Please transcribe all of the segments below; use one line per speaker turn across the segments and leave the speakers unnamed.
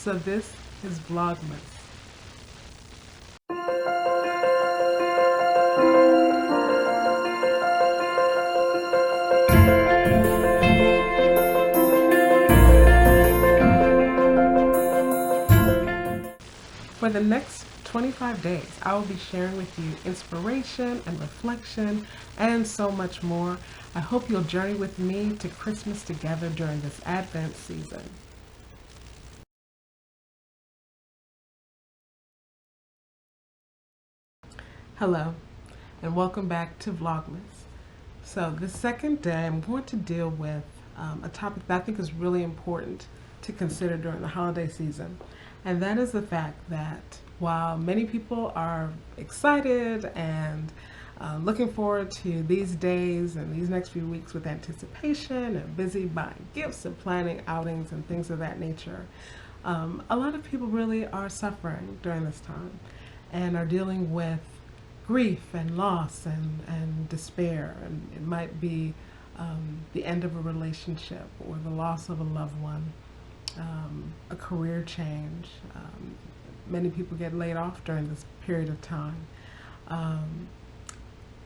So this is Vlogmas. For the next 25 days, I will be sharing with you inspiration and reflection and so much more. I hope you'll journey with me to Christmas together during this Advent season. Hello, and welcome back to Vlogmas. So the second day, I'm going to deal with a topic that I think is really important to consider during the holiday season. And that is the fact that while many people are excited and looking forward to these days and these next few weeks with anticipation and busy buying gifts and planning outings and things of that nature, a lot of people really are suffering during this time and are dealing with grief and loss and despair. And it might be the end of a relationship or the loss of a loved one. A career change. Many people get laid off during this period of time.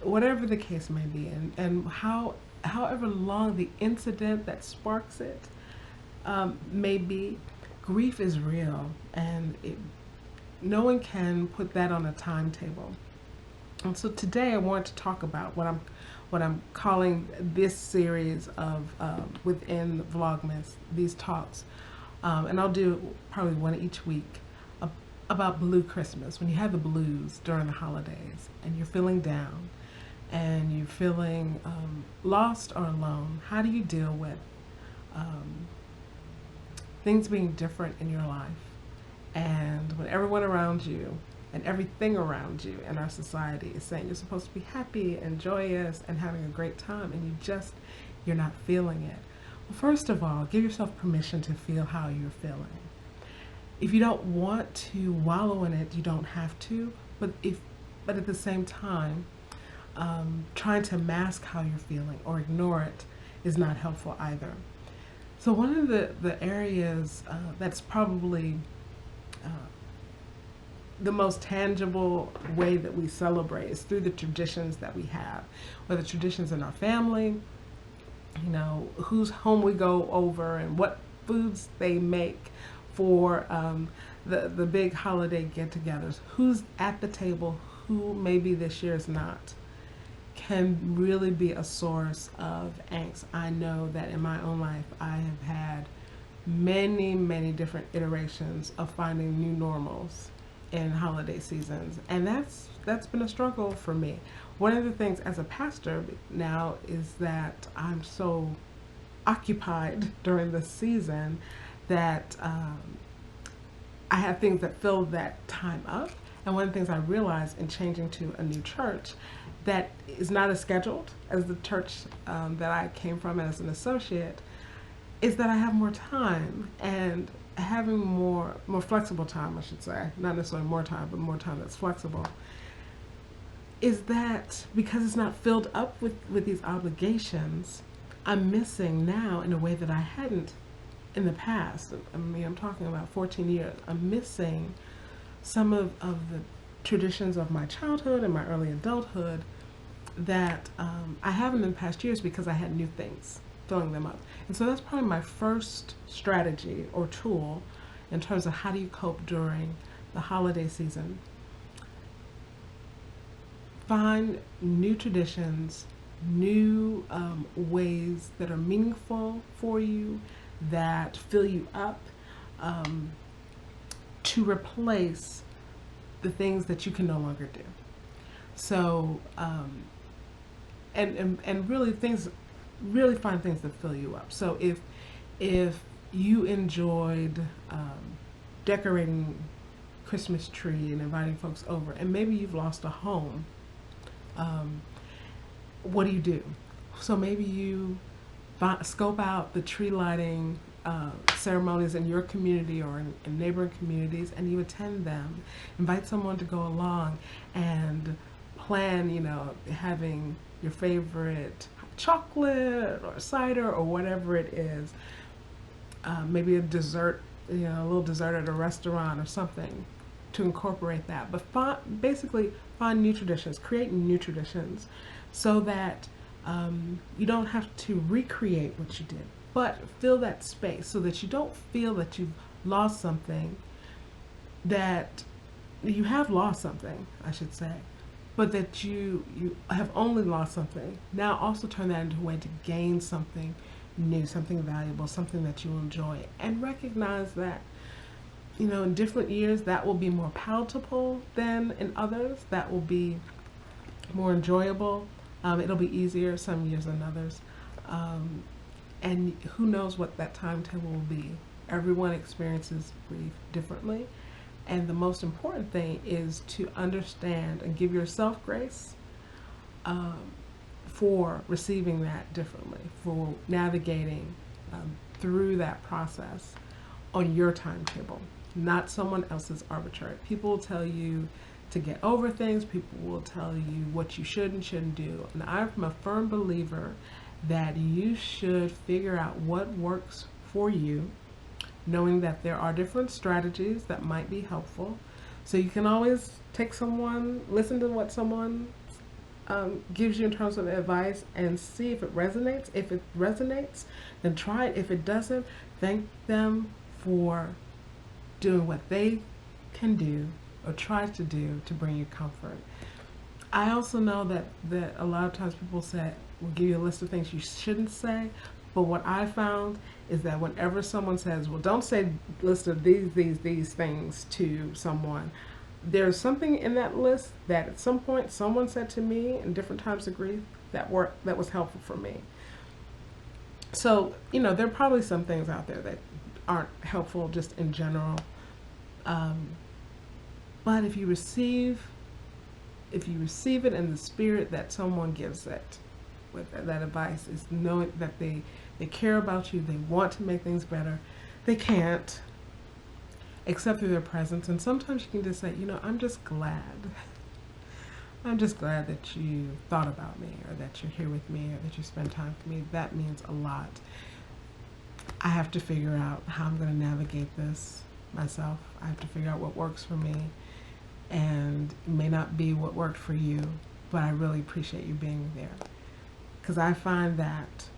Whatever the case may be, and however long the incident that sparks it may be, grief is real, and no one can put that on a timetable. And so today I want to talk about what I'm calling this series of within Vlogmas, these talks. And I'll do probably one each week about Blue Christmas, when you have the blues during the holidays and you're feeling down and you're feeling lost or alone. How do you deal with things being different in your life, and when everyone around you and everything around you in our society is saying you're supposed to be happy and joyous and having a great time, and you're not feeling it? Well, first of all, give yourself permission to feel how you're feeling. If you don't want to wallow in it, you don't have to, but at the same time, trying to mask how you're feeling or ignore it is not helpful either. So one of the areas that's probably the most tangible way that we celebrate is through the traditions that we have, whether traditions in our family, whose home we go over and what foods they make for the big holiday get-togethers, who's at the table, who maybe this year is not, can really be a source of angst. I know that in my own life I have had many different iterations of finding new normals in holiday seasons, and that's been a struggle for me. One of the things as a pastor now is that I'm so occupied during the season that I have things that fill that time up. And one of the things I realized in changing to a new church that is not as scheduled as the church that I came from as an associate is that I have more time, and having more flexible time, I should say, not necessarily more time, but more time that's flexible, is that because it's not filled up with these obligations, I'm missing now in a way that I hadn't in the past. I mean, I'm talking about 14 years. I'm missing some of the traditions of my childhood and my early adulthood that I haven't in past years because I had new things filling them up. And so that's probably my first strategy or tool in terms of how do you cope during the holiday season. Find new traditions, new ways that are meaningful for you, that fill you up, to replace the things that you can no longer do. So, and really find things that fill you up. So if you enjoyed decorating Christmas tree and inviting folks over, and maybe you've lost a home, what do? So maybe you scope out the tree lighting ceremonies in your community or in neighboring communities, and you attend them. Invite someone to go along and plan, having your favorite chocolate or cider or whatever it is. Maybe a dessert a little dessert at a restaurant or something to incorporate that. But basically find new traditions, create new traditions, so that you don't have to recreate what you did, but fill that space so that you don't feel that you've lost something, that you have lost something, I should say, but that you have only lost something. Now also turn that into a way to gain something new, something valuable, something that you enjoy, and recognize that, in different years that will be more palatable than in others. That will be more enjoyable. It'll be easier some years than others. And who knows what that timetable will be. Everyone experiences grief differently. And the most important thing is to understand and give yourself grace for receiving that differently, for navigating through that process on your timetable, not someone else's arbitrary. People will tell you to get over things. People will tell you what you should and shouldn't do. And I'm a firm believer that you should figure out what works for you, knowing that there are different strategies that might be helpful. So you can always listen to what someone gives you in terms of advice and see if it resonates. If it resonates, then try it. If it doesn't, thank them for doing what they can do or try to do to bring you comfort. I also know that a lot of times people will give you a list of things you shouldn't say, but what I found is that whenever someone says, well, don't say list of these things to someone, there's something in that list that at some point someone said to me in different times of grief that was helpful for me. So, there are probably some things out there that aren't helpful just in general. But if you receive it in the spirit that someone gives it, with that advice, is knowing that they care about you, they want to make things better. They can't, except through their presence. And sometimes you can just say, I'm just glad. I'm just glad that you thought about me, or that you're here with me, or that you spend time with me. That means a lot. I have to figure out how I'm going to navigate this myself. I have to figure out what works for me, and it may not be what worked for you, but I really appreciate you being there. Because I find that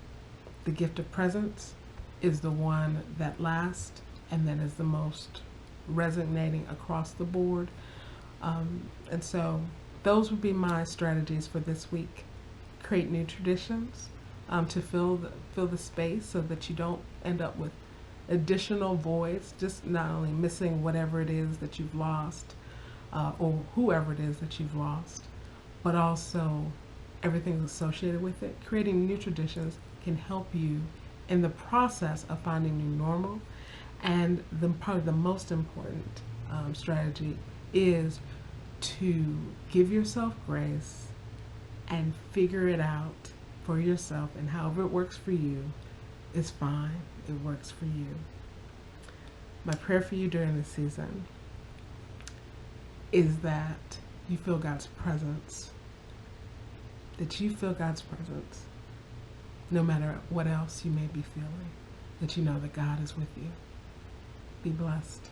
the gift of presence is the one that lasts and that is the most resonating across the board. And so those would be my strategies for this week. Create new traditions to fill the space so that you don't end up with additional voids, just not only missing whatever it is that you've lost or whoever it is that you've lost, but also everything associated with it. Creating new traditions can help you in the process of finding new normal. And probably the most important strategy is to give yourself grace and figure it out for yourself, and however it works for you is fine. It works for you. My prayer for you during this season is that you feel God's presence, no matter what else you may be feeling, that you know that God is with you. Be blessed.